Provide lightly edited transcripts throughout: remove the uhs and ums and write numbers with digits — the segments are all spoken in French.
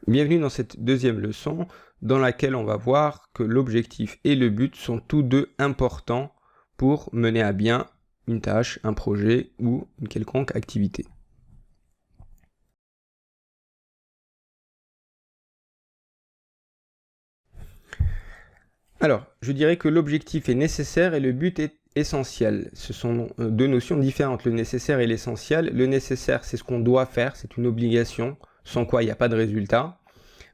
Bienvenue dans cette deuxième leçon dans laquelle on va voir que l'objectif et le but sont tous deux importants pour mener à bien une tâche, un projet ou une quelconque activité. Alors, je dirais que l'objectif est nécessaire et le but est essentiel. Ce sont deux notions différentes, le nécessaire et l'essentiel. Le nécessaire, c'est ce qu'on doit faire, c'est une obligation, sans quoi il n'y a pas de résultat.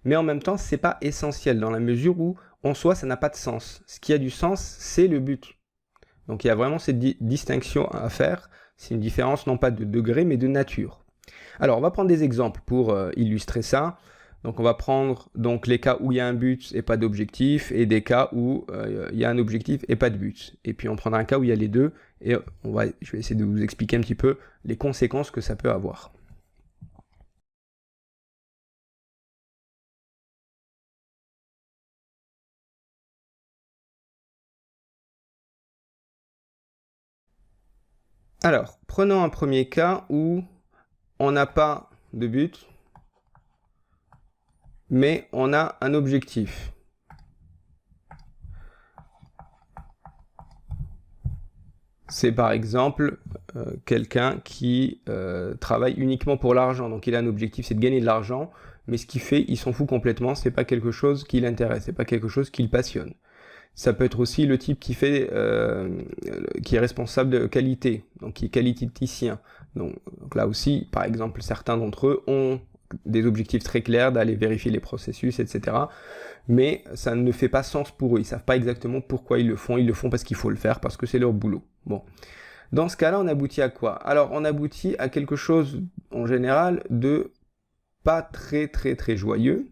Mais en même temps, c'est pas essentiel dans la mesure où, en soi, ça n'a pas de sens. Ce qui a du sens, c'est le but. Donc il y a vraiment cette distinction à faire. C'est une différence non pas de degré, mais de nature. Alors, on va prendre des exemples pour illustrer ça. Donc on va prendre donc les cas où il y a un but et pas d'objectif, et des cas où il y a un objectif et pas de but. Et puis on prendra un cas où il y a les deux, et je vais essayer de vous expliquer un petit peu les conséquences que ça peut avoir. Alors, prenons un premier cas où on n'a pas de but, mais on a un objectif. C'est par exemple quelqu'un qui travaille uniquement pour l'argent. Donc il a un objectif, c'est de gagner de l'argent, mais ce qu'il fait, il s'en fout complètement, c'est pas quelque chose qui l'intéresse, c'est pas quelque chose qui le passionne. Ça peut être aussi le type qui est responsable de qualité, donc qui est qualiticien. Donc là aussi, par exemple, certains d'entre eux ont des objectifs très clairs d'aller vérifier les processus, etc. Mais ça ne fait pas sens pour eux. Ils savent pas exactement pourquoi ils le font. Ils le font parce qu'il faut le faire, parce que c'est leur boulot. Bon. Dans ce cas-là, on aboutit à quoi? Alors, on aboutit à quelque chose, en général, de pas très joyeux.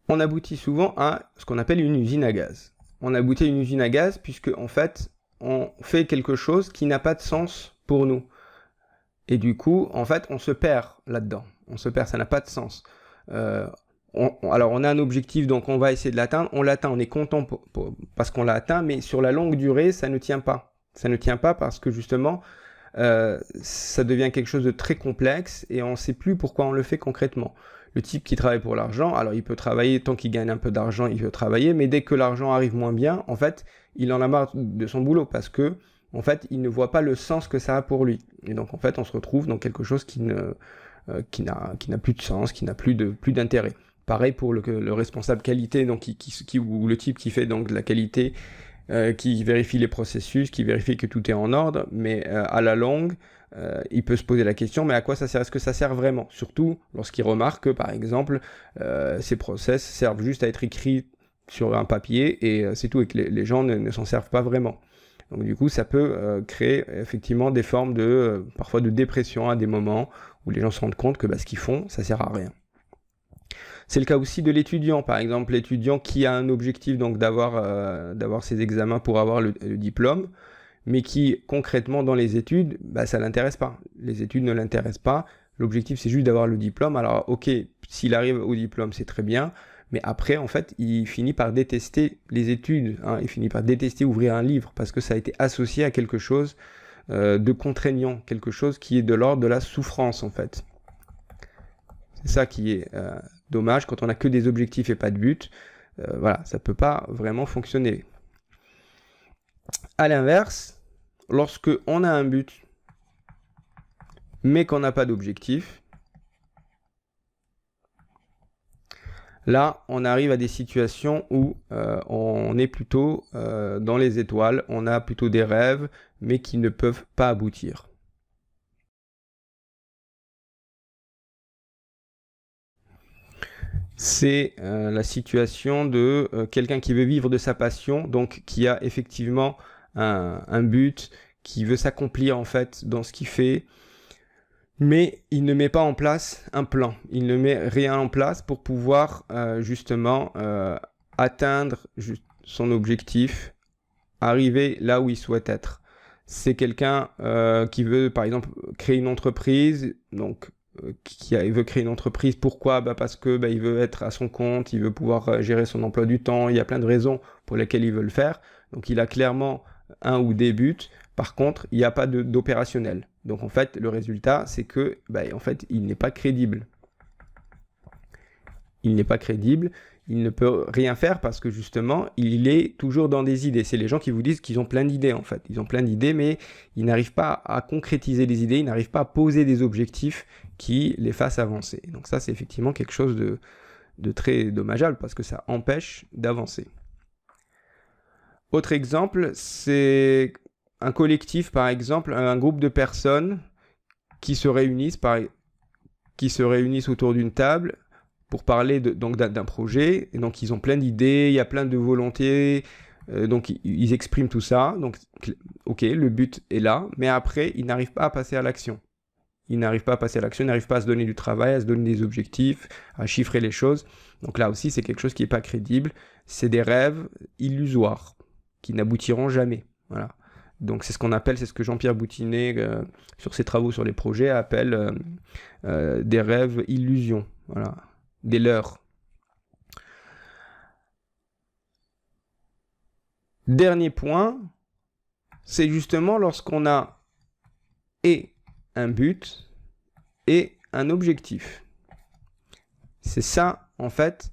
On aboutit souvent à ce qu'on appelle une usine à gaz. On aboutit à une usine à gaz puisque, en fait, on fait quelque chose qui n'a pas de sens pour nous. Et du coup, en fait, on se perd là-dedans. On se perd, ça n'a pas de sens. Alors, on a un objectif, donc on va essayer de l'atteindre. On l'atteint, on est content parce qu'on l'a atteint, mais sur la longue durée, ça ne tient pas. Ça ne tient pas parce que justement, ça devient quelque chose de très complexe et on ne sait plus pourquoi on le fait concrètement. Le type qui travaille pour l'argent, alors il peut travailler tant qu'il gagne un peu d'argent, il peut travailler, mais dès que l'argent arrive moins bien, en fait, il en a marre de son boulot parce que, en fait, il ne voit pas le sens que ça a pour lui. Et donc, en fait, on se retrouve dans quelque chose qui n'a plus de sens, qui n'a plus d'intérêt. Pareil pour le responsable qualité, donc ou le type qui fait donc de la qualité, qui vérifie les processus, qui vérifie que tout est en ordre, mais à la longue, il peut se poser la question, mais à quoi ça sert? Est-ce que ça sert vraiment? Surtout lorsqu'il remarque que, par exemple, ces process servent juste à être écrits sur un papier et c'est tout, et que les gens ne s'en servent pas vraiment. Donc du coup, ça peut créer effectivement des formes parfois de dépression à des moments où les gens se rendent compte que ce qu'ils font, ça sert à rien. C'est le cas aussi de l'étudiant, par exemple, l'étudiant qui a un objectif donc d'avoir ses examens pour avoir le diplôme, mais qui concrètement dans les études, ça l'intéresse pas. Les études ne l'intéressent pas. L'objectif c'est juste d'avoir le diplôme. Alors ok, s'il arrive au diplôme c'est très bien, mais après en fait il finit par détester les études. Il finit par détester ouvrir un livre parce que ça a été associé à quelque chose de contraignant, quelque chose qui est de l'ordre de la souffrance en fait. C'est ça qui est dommage quand on n'a que des objectifs et pas de but. Voilà, ça peut pas vraiment fonctionner. À l'inverse, lorsque on a un but, mais qu'on n'a pas d'objectif, là, on arrive à des situations où on est plutôt dans les étoiles, on a plutôt des rêves, mais qui ne peuvent pas aboutir. C'est la situation de quelqu'un qui veut vivre de sa passion, donc qui a effectivement un but, qui veut s'accomplir en fait dans ce qu'il fait, mais il ne met pas en place un plan. Il ne met rien en place pour pouvoir justement atteindre son objectif, arriver là où il souhaite être. C'est quelqu'un qui veut par exemple créer une entreprise, donc il veut créer une entreprise. Pourquoi? Parce que il veut être à son compte, il veut pouvoir gérer son emploi du temps, il y a plein de raisons pour lesquelles il veut le faire. Donc il a clairement un ou des buts. Par contre, il n'y a pas d'opérationnel. Donc en fait, le résultat, c'est que en fait, il n'est pas crédible. Il n'est pas crédible, il ne peut rien faire parce que justement, il est toujours dans des idées. C'est les gens qui vous disent qu'ils ont plein d'idées en fait. Ils ont plein d'idées, mais ils n'arrivent pas à concrétiser les idées, ils n'arrivent pas à poser des objectifs qui les fassent avancer. Donc ça, c'est effectivement quelque chose de très dommageable parce que ça empêche d'avancer. Autre exemple, c'est un collectif, par exemple, un groupe de personnes qui se réunissent autour d'une table pour parler d'un projet. Et donc, ils ont plein d'idées, il y a plein de volontés. Donc, ils expriment tout ça. Donc, ok, le but est là. Mais après, ils n'arrivent pas à passer à l'action. Ils n'arrivent pas à passer à l'action, ils n'arrivent pas à se donner du travail, à se donner des objectifs, à chiffrer les choses. Donc là aussi, c'est quelque chose qui n'est pas crédible. C'est des rêves illusoires qui n'aboutiront jamais. Voilà. Donc c'est ce qu'on appelle, c'est ce que Jean-Pierre Boutinet, sur ses travaux sur les projets, appelle des rêves illusions. Voilà. Des leurres. Dernier point, c'est justement lorsqu'on a un but et un objectif. C'est ça, en fait,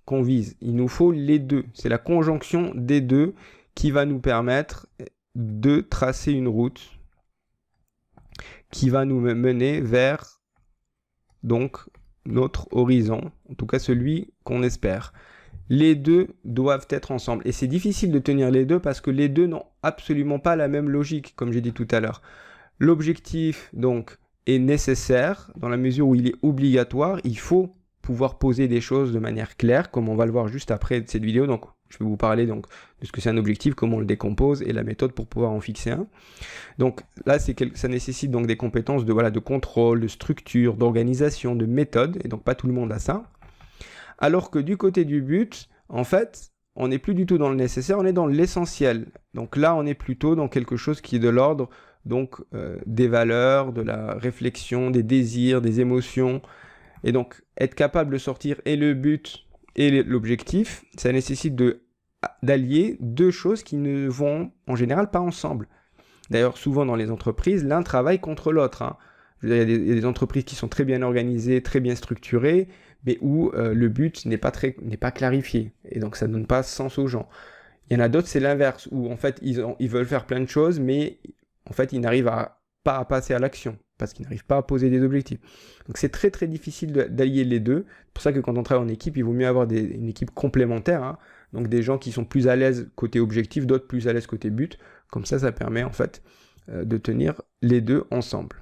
qu'on vise. Il nous faut les deux. C'est la conjonction des deux qui va nous permettre de tracer une route qui va nous mener vers donc notre horizon, en tout cas celui qu'on espère. Les deux doivent être ensemble. Et c'est difficile de tenir les deux parce que les deux n'ont absolument pas la même logique, comme j'ai dit tout à l'heure. L'objectif, donc, est nécessaire dans la mesure où il est obligatoire. Il faut pouvoir poser des choses de manière claire, comme on va le voir juste après cette vidéo. Donc, je vais vous parler donc de ce que c'est un objectif, comment on le décompose et la méthode pour pouvoir en fixer un. Donc là, ça nécessite donc des compétences de contrôle, de structure, d'organisation, de méthode. Et donc, pas tout le monde a ça. Alors que du côté du but, en fait, on n'est plus du tout dans le nécessaire, on est dans l'essentiel. Donc là, on est plutôt dans quelque chose qui est de l'ordre des valeurs, de la réflexion, des désirs, des émotions. Et donc, être capable de sortir et le but et l'objectif, ça nécessite d'allier deux choses qui ne vont en général pas ensemble. D'ailleurs, souvent dans les entreprises, l'un travaille contre l'autre. Hein. Il y a des entreprises qui sont très bien organisées, très bien structurées, mais où le but n'est pas clarifié. Et donc, ça ne donne pas sens aux gens. Il y en a d'autres, c'est l'inverse, où en fait, ils veulent faire plein de choses, mais en fait, ils n'arrivent pas à passer à l'action, parce qu'ils n'arrivent pas à poser des objectifs. Donc, c'est très, très difficile d'allier les deux. C'est pour ça que quand on travaille en équipe, il vaut mieux avoir une équipe complémentaire. Hein. Donc, des gens qui sont plus à l'aise côté objectif, d'autres plus à l'aise côté but. Comme ça permet en fait de tenir les deux ensemble.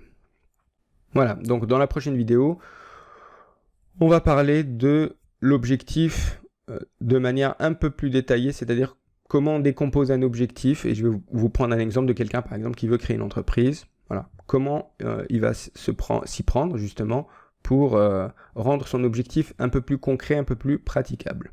Voilà, donc dans la prochaine vidéo, on va parler de l'objectif de manière un peu plus détaillée, c'est-à-dire comment on décompose un objectif. Et je vais vous prendre un exemple de quelqu'un, par exemple, qui veut créer une entreprise. Voilà, comment il va s'y prendre justement pour rendre son objectif un peu plus concret, un peu plus praticable.